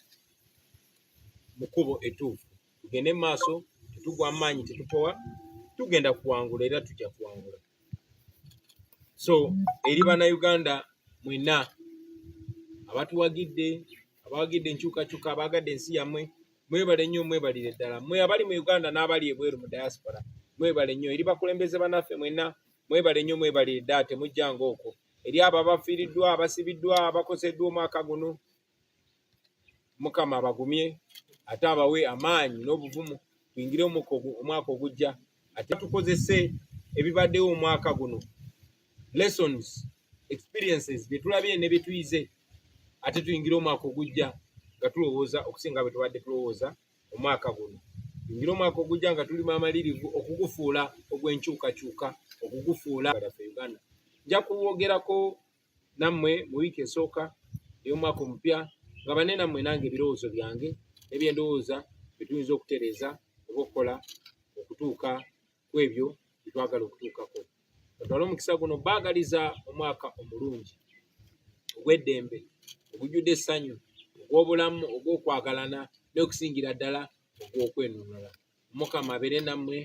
mu kkubo ettuufu. Tugende mu maaso, tetugwa mu maanyi, tetupowa, tugenda kuwangula era tujja kuwangula. So eri bannayuganda mwenna abatuwagidde, abawagidde enkyukakyuka, abaagadde ensi yammwe, mwebale nnyo, mwebalire ddala. Mmwe abali mu Uganda n'abali ebweru mu diaspora, mwebale nnyo. Eri bakulembeze bannaffe mwenna, mwebale nnyo, mwebalire ddala, temujjanga okwo. Eri abo abafiiriddwa, abasibiddwa, abakoseddwa omwaka guno, Mukama abagumye ate abawe amaanyi n'obuvumu tuyingire omwaka ogujja. Ate tukozese ebibaddewo omwaka guno, lessons, experiences bye tulabye ne bye tuyize, ate tuyingire omwaka ogujja nga tulowooza okusinga bwe tubadde tulowooza omwaka guno. Tuyingire omwaka ogujja nga tuli amalirivu okugufuula ogw'enkyukakyuka, okugufuula ffe Uganda. Nja kuwogerako nammwe mu wiiki esooka ey'omwaka omupya nga bane nammwe nange ebirowoozo byange n'ebyendowooza bye tuyinza okutereeza oba okukola okutuuka ku ebyo bye twagala okutuukako. Batwale omukisa guno baagaliza omwaka omulungi ogw'eddembe, ogujjudde essanyu, ogw'obulamu, ogw'okwagalana n'okusingira ddala ogw'okwenunula. Mukama abeere nammwe.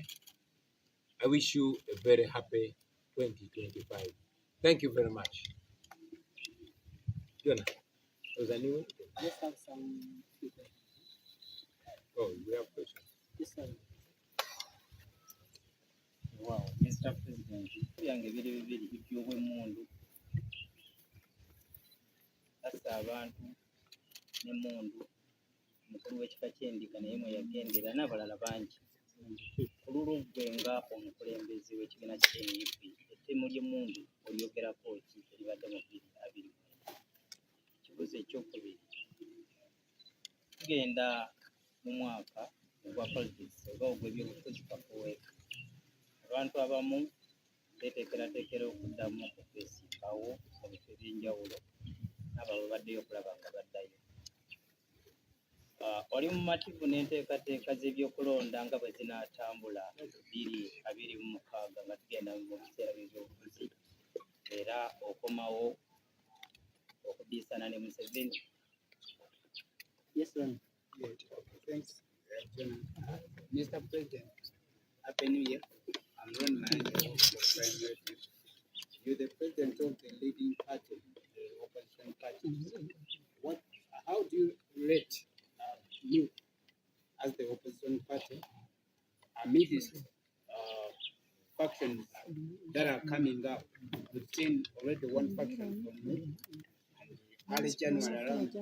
I wish you a very happy 2025. Thank you very much. Jonah, was there anyone? Let's have some people. Oh, we have questions. Yes, sir. Wow, Mr. President, byange biri bibiri eby'obwemmundu. Assa abantu n'emmundu omukulu w'ekika ky'endiga naye mwe yagendera n'abalala bangi. Ku lulugwe nga omukulembeze w'ekibiina ky'NUP, ettemu ly'emmundu olyogerako ki eribadde mu 2020? Ekibuuzo ekyokubiri, tugenda mu mwaka ogwa politics oba ogw'ebyobufuzi kafuweeka. Abantu abamu beeteekerateekera okuddamu okwesimbawo mu bifo eby'enjawulo n'abo baddeyo okulaba nga baddayo. Oli mu mativu n'enteekateeka z'ebyokulonda nga bwe zinaatambula 2026 nga tugenda mu biseera by'ebyobufuzi era okomawo okudiisana ne Museveni? Yes, sir. Yeah. Thanks, Mr. President. Happy New Year. I'm Ron Manager of your primary. You're the president of the leading party, the opposition party. How do you rate you as the opposition party amidst factions that are coming up? We've seen already one faction from you. Early January, around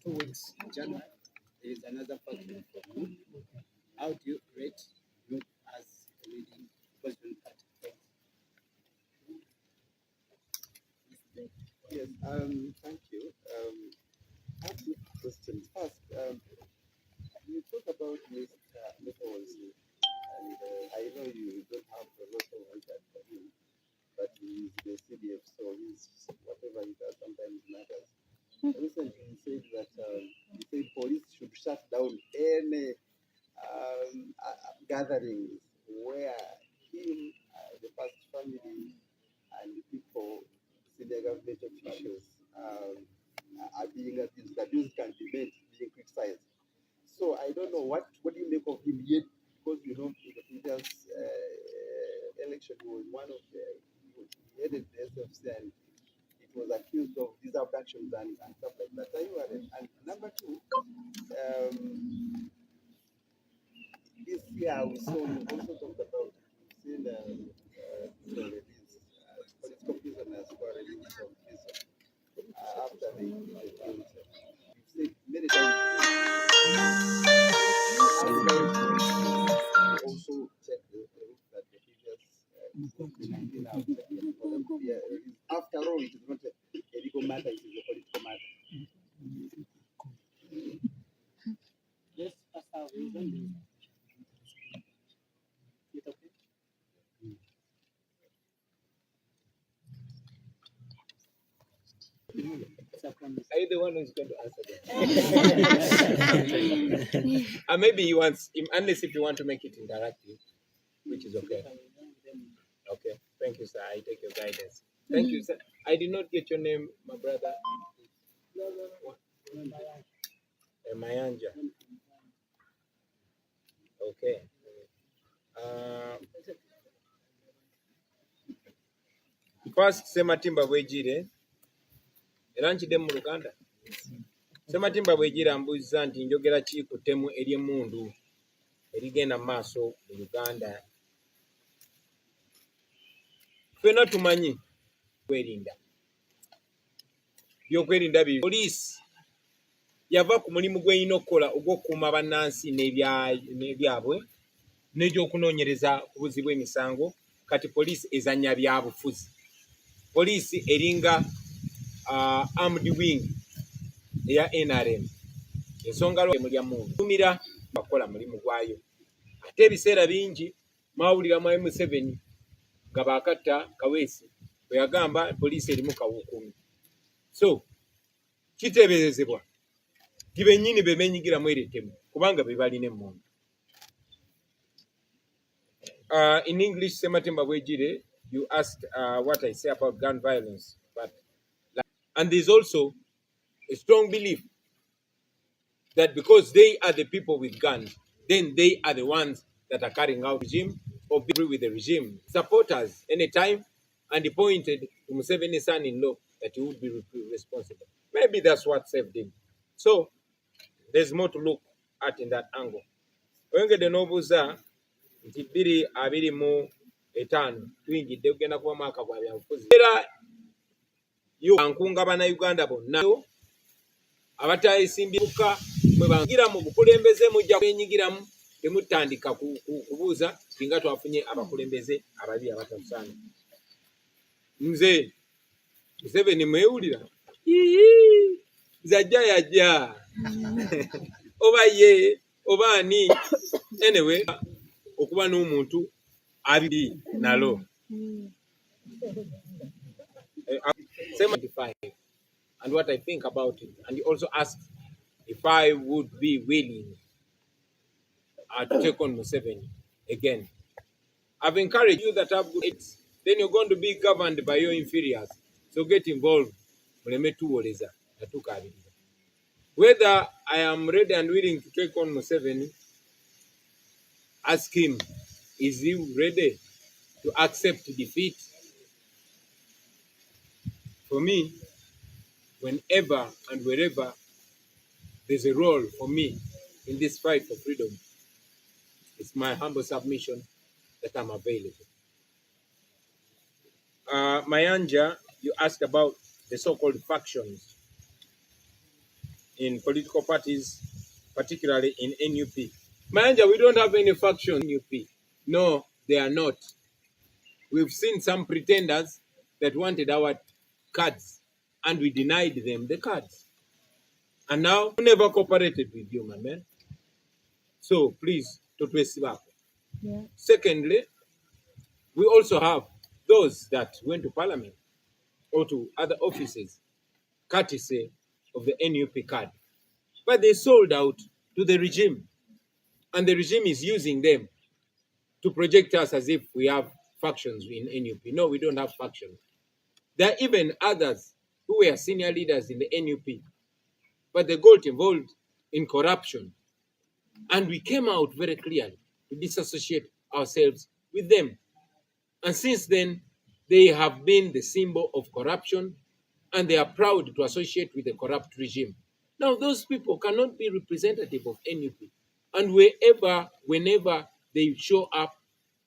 2 weeks in January, there is another faction from you. How do you rate you as the leading opposition party? Yes, thank you. I have two questions. First, you talk about Mr. Policy, and I know you don't have a lot of answers for him, but he's the CDF, so whatever he does sometimes matters. Recently, he said that police should shut down any gatherings where him, the past family, and people, senior government officials are being abused. Abuse can be made, being criticized. So I don't know what do you make of him yet, because in the previous election he was one of he headed the SFC and it was accused of these abductions and stuff like that. Are you aware? And number two, this year we also talked about seeing political prisoners who are released from prison after they killed. You've said many times also check the route that the previous after all, it is not a legal matter, it is a political matter. Are you the one who's going to answer that? Maybe he wants, unless if you want to make it interactive, which is okay. Okay, thank you, sir. I take your guidance. Thank you, sir. I did not get your name, my brother. Mayanja. Okay. First, Sematimba Bwejire. Eranchide mu Luganda. Sematimba Bwejire ambuuza nti njogera ki ku ttemu ery'emmundu erigenda mu maaso mu Uganda. Ffenna tumanyi kwerinda. Byokwerinda bibi. Poliisi yava ku mulimu gw'erina okukola ogw'okukuuma bannansi n'ebyabwe n'egy'okunoonyereza ku buzzi bw'emisango. Kati poliisi ezannya byabufuzi. Poliisi eringa armed wing eya NRM. Ensonga lwaki mulya mundu tumira bakola mulimu gwayo. Ate ebiseera bingi mwawulira mu M7 nga baakatta Kaweesi bwe yagamba poliisi erimu kawuukumi. So kiteeberezebwa ti bennyini be beenyigiramu eryo ettemu kubanga be balina emmundu. In English, Sematimba Bwejire, you asked what I say about gun violence. And there's also a strong belief that because they are the people with guns, then they are the ones that are carrying out the regime or be with the regime. Supporters anytime, and he pointed to Museveni's son-in-law that he would be responsible. Maybe that's what saved him. So there's more to look at in that angle. Oyongedde n'obuuza nti 2025 tuyingidde kugenda kuba mwaka gwa byabufuzi. Era nkunga bannayuganda bonna abatayesimbyebuka mwe bangira mu bukulembeze mujja kwenyigiramu temutandika kubuuza singa twafunye abakulembeze ababi abatasaana. Nze Museveni mwewulira zajja yajja oba ye oba ani anyway okuba n'omuntu abiri nalo. 75 and what I think about it. And he also asked if I would be willing to take on Museveni again. I've encouraged you that have good aids. Then you're going to be governed by your inferiors. So get involved. Whether I am ready and willing to take on Museveni, ask him, is he ready to accept defeat? For me, whenever and wherever there's a role for me in this fight for freedom, it's my humble submission that I'm available. Mayanja, you asked about the so-called factions in political parties, particularly in NUP. Mayanja, we don't have any faction in NUP. No, they are not. We've seen some pretenders that wanted our cards, and we denied them the cards. And now, we never cooperated with you, my man. So, please, yeah. Secondly, we also have those that went to parliament or to other offices, courtesy of the NUP card. But they sold out to the regime. And the regime is using them to project us as if we have factions in NUP. No, we don't have factions. There are even others who were senior leaders in the NUP, but they got involved in corruption. And we came out very clearly to disassociate ourselves with them. And since then, they have been the symbol of corruption, and they are proud to associate with the corrupt regime. Now, those people cannot be representative of NUP. And whenever they show up,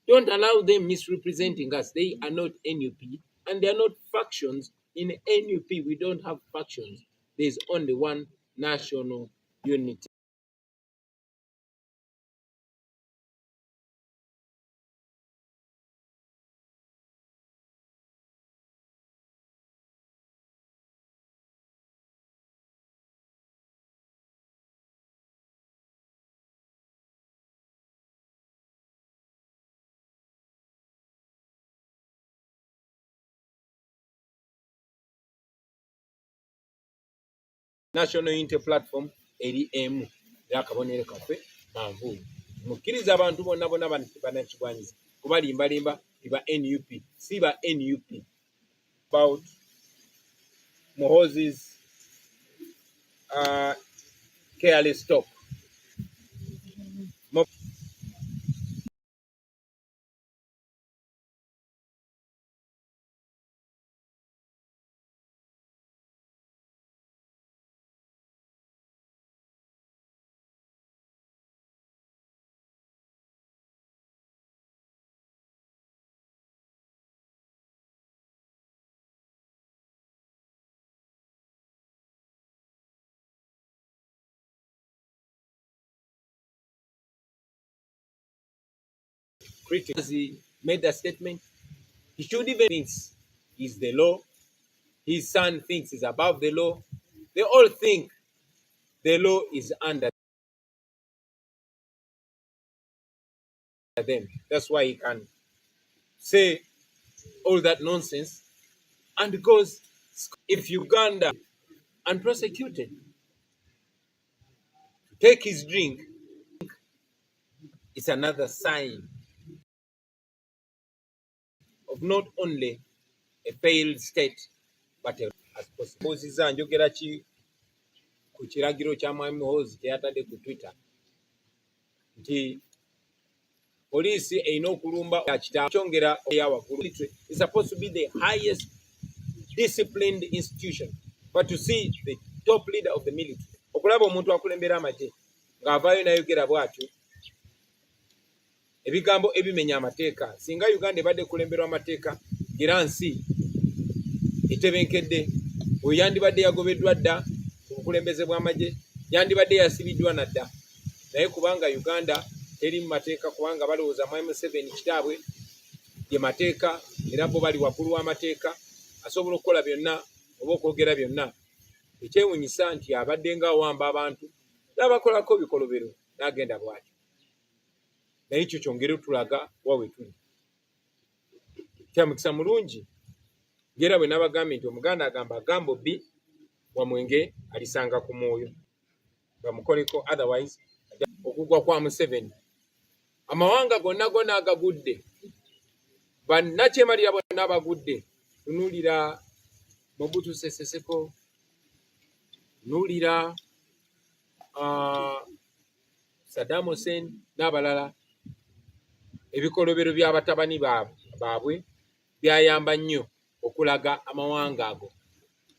don't allow them misrepresenting us. They are not NUP, and they are not factions. In NUP, we don't have factions. There's only one national unity. National Unity Platform eri emu yakabonero kaffe manvuuli mukkiriza abantu bonna bannakigwanyiza kubalimbalimba iba NUP si ba NUP about Muhoozi's careless talk. Critics he made a statement. He should even think is the law. His son thinks is above the law. They all think the law is under them. That's why he can say all that nonsense. And because if Uganda and prosecuted to take his drink, it's another sign of not only a failed state, but as possible. Njogera ki ku kiragiro kya Mwami Muhoozi kyeyatadde ku Twitter nti poliisi erina okulumba kyongera eyawaggulu. It's supposed to be the highest disciplined institution, but to see the top leader of the military okulaba omuntu akulembera amagye ng'avaayo nayogera bw'atyo ebigambo ebimenya amateeka. Singa Uganda ebadde kulemberwa amateeka era nsi etebenkedde, oyo yandibadde yagobeddwa dda ku bukulembeze bw'amagye, yandibadde yasibiddwa na dda, naye kubanga Uganda teri mu mateeka, kubanga balowooza Mwami Museveni kitaabwe ye mateeka era bo bali waggulu w'amateeka, asobola okukola byonna oba okwogera byonna. Ekyewuunyisa nti abadde nga awamba abantu n'abakolako bikolobero n'agenda bw'atyo. Naye ekyo kyongere tulaga wa we tuli. Kya mukisa mulungi ngera bwe n'abagambye nti Omuganda agamba Bobi wa Mwenge alisanga ku mwoyo bamukoleko, otherwise okugwa kwa Museveni amawanga gonna agagudde, bannakyemalira bonna abagudde. Tunuulira Mobutu Sese Seko, tunuulira Saddam Hussein n'abalala. Ebikolobero by'abatabani baabwe byayamba nnyo okulaga amawanga ago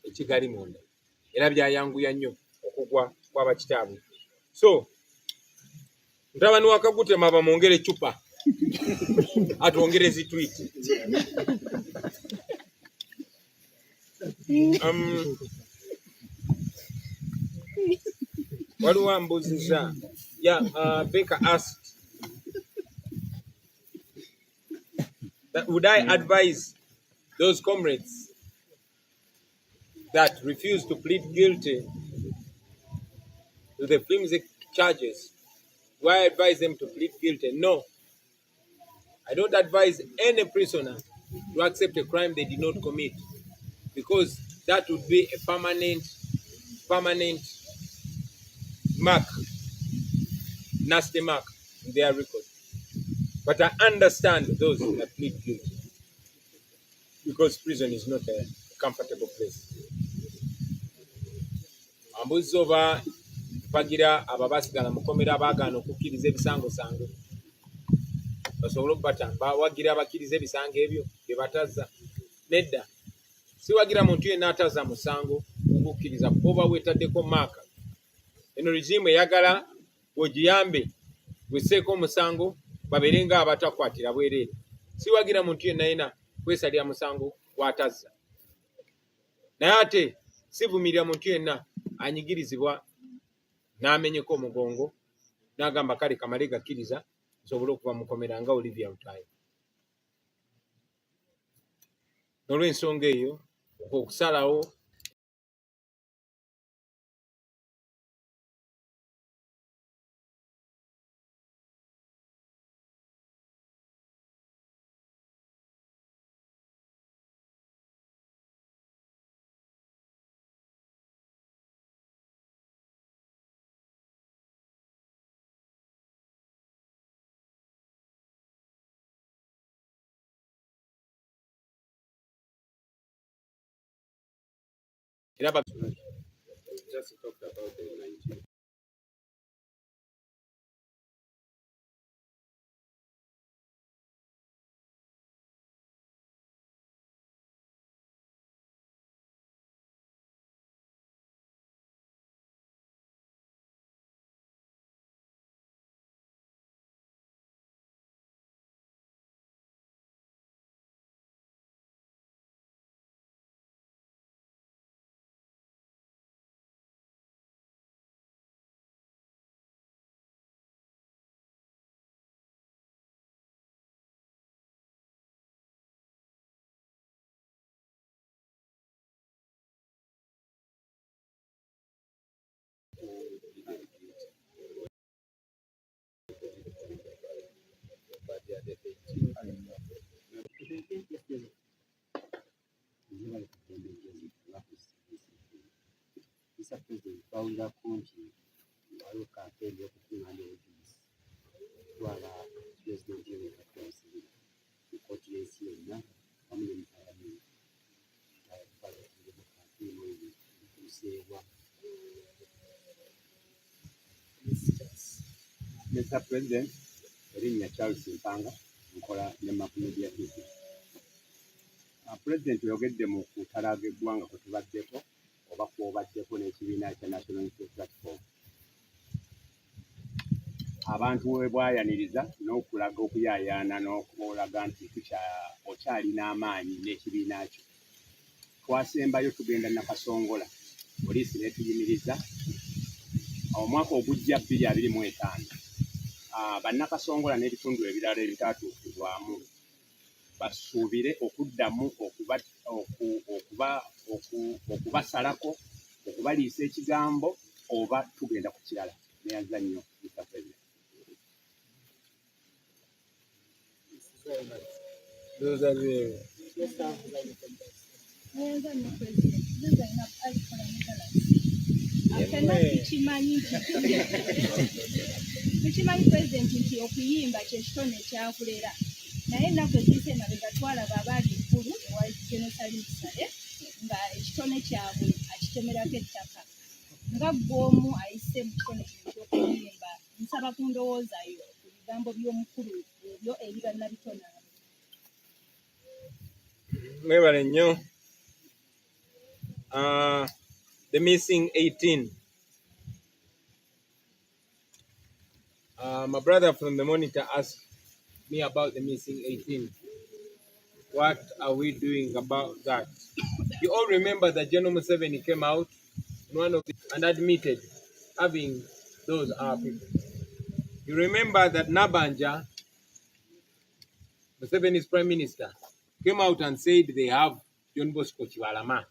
ekigali munda, era byayanguya nnyo okugwa kw'abakitaabwe. So mutabani wa Kagutema bamwongere ecupa atwongere zitwiti. Waliwo ambuuziza Baker asked that would I advise those comrades that refuse to plead guilty to the flimsy charges? Do I advise them to plead guilty? No. I don't advise any prisoner to accept a crime they did not commit, because that would be a permanent mark, nasty mark in their record. But I understand those that plead guilty, because prison is not a comfortable place. Ambuzi oba bagira ababasigala mukomera abagaana okukkiriza ebisangosango basobole okubatamba, wagira abakkiriza ebisango ebyo bye batazza. Nedda, si wagira muntu yenna atazza musango okukkiriza oba weetaddeko maaka. Eno regimu eyagala ogiyambe wesseeko omusango babeere nga abatakwatira bwereere. Si wagira muntu yenna kwesalira musango gw'atazza. Naye ate sivumirira muntu yenna anyigirizibwa n'amenyeko omugongo n'agamba kale kamale gakkiriza nsobole okuva mukomera nga Olivia Lutayo. N'olw'ensonga eyo okusalawo Just talked about the 19. Mr. President, Paula Conti, Ayogerako Nebanamawulire Kubwa President the audience here, family Mr. President, erinnya Charles Mpanga, nkola ne Makumedia TV. President yogedde mu kutalaaga eggwanga kwe tubaddeko oba kwobaddeko n'ekibiina kya National Unity Platform. Abantu we bwayaniriza n'okulaga okuyaayaana n'okulaga nti okyalina amaanyi n'ekibiina kyo. Twasembayo tugenda Nakasongola, poliisi n'etuyimiriza omwaka ogujja 2025. Bannakasongola n'ebitundu ebirala ebitaatuukibwamu basuubire okuddamu okubasalako, okubaliisa ekigambo oba tugenda ku kirala. Neyaza nnyo Mr. President. Those are the tukimanyi pulezidenti nti okuyimba kyekitone ekyakulera naye ennaku eziyise emabega twalaba abaali eggulu ewa Jenosali Musale nga ekitone kyabwe akitemerako ettaka nga gw'omu ayise mu kitone kino eky'okuyimba. Nsaba ku ndowoozayo ku bigambo by'omukulu ebyo ebiba nabitona. mwebale nnyo. The missing 18. My brother from the monitor asked me about the missing 18. What are we doing about that? You all remember that General Museveni came out in one of the, and admitted having those are people. You remember that Nabanja, Museveni's prime minister, came out and said they have John Bosco Chibalama,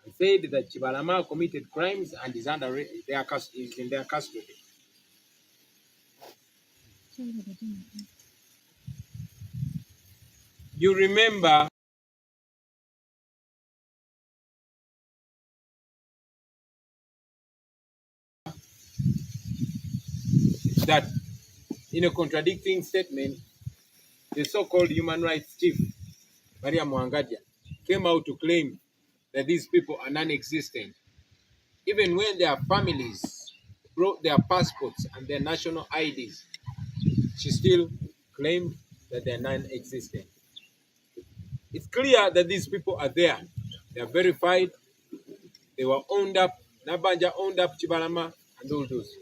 and said that Chibalama committed crimes and is in their custody. You remember that in a contradicting statement, the so-called human rights chief, Maria Mwangadia, came out to claim that these people are non-existent. Even when their families brought their passports and their national IDs, she still claimed that they're non-existent. It's clear that these people are there. They are verified. They were owned up. Nabanja owned up Chibalama and all those.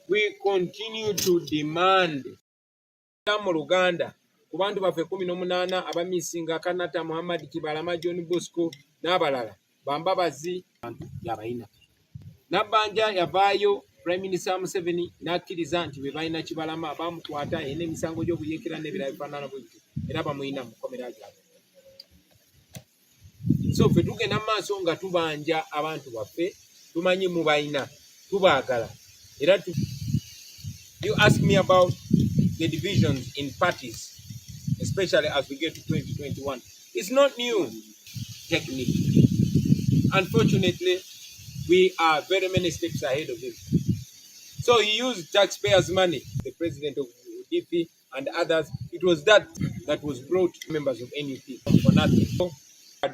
We continue to demand mu Luganda ku bantu baffe 18 abamisinga Kanata Muhammad Chibalama John Bosco n'abalala bambabazi yabayina. Nabanja yavaayo Prime Minister Museveni n'akkiriza nti bwe balina Chibalama bamukwata n'emisango gy'obuyeekera n'ebirala bifaanana bw'ebyo era bamuyina mu kkomera gyabwe. So ffe tugenda mu maaso nga tubanja abantu baffe tumanyi mubayina tubaagala era you ask me about the divisions in parties, especially as we get to 2021. It's not new technique. Unfortunately, we are very many steps ahead of him. So he used taxpayers' money, the president of UDP and others. It was that was brought to members of NUP for nothing. So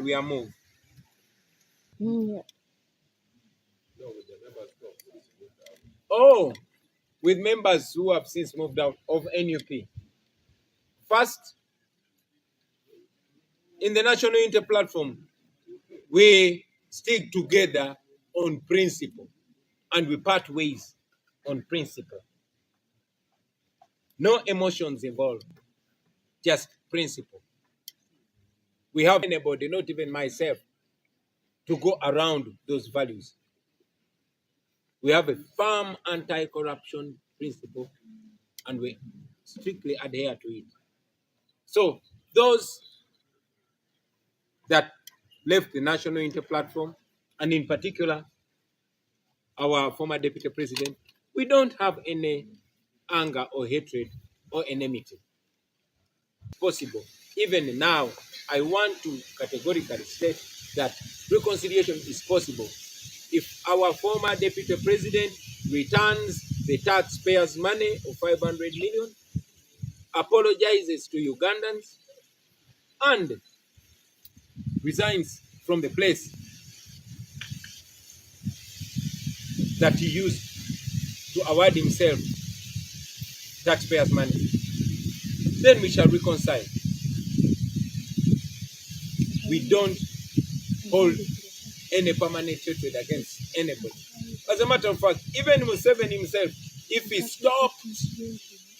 we are moved. or with members who have since moved out of NUP. First, in the National Unity Platform, we stick together on principle and we part ways on principle. No emotions involved, just principle. We have anybody, not even myself, to go around those values. We have a firm anti-corruption principle and we strictly adhere to it. So those that left the National Unity Platform, and in particular, our former Deputy President, we don't have any anger or hatred or enmity. Possible. Even now, I want to categorically state that reconciliation is possible if our former Deputy President returns the taxpayers' money of 500 million, apologizes to Ugandans, and resigns from the place that he used to award himself taxpayers' money. Then we shall reconcile. We don't hold any permanent hatred against anybody. As a matter of fact, even Museveni himself, if he stopped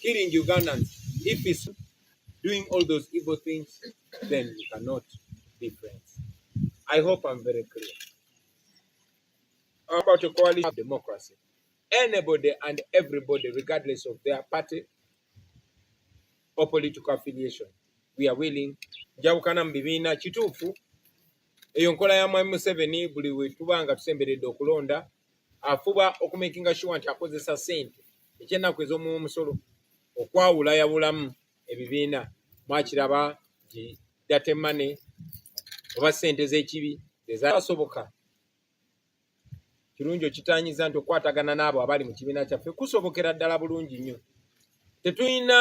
killing Ugandans, if he's doing all those evil things, then we cannot be friends. I hope I'm very clear. About a coalition of democracy. Anybody and everybody, regardless of their party or political affiliation, we are willing. Jawukana mbibina kituufu eyo nkola ya Mwami Museveni buli we tubanga tusemberedde okulonda afuba okumakinga sure nti akozesa ssente ekyennaku ez'omusolo okwawula yawulamu ebibiina mwakiraba data money oba ssente z'ekibi ezasoboka kirungi okitanyiza nti okwatagana n'abo abali mu kibiina kyaffe kusobokera ddala bulungi nnyo. Tetulina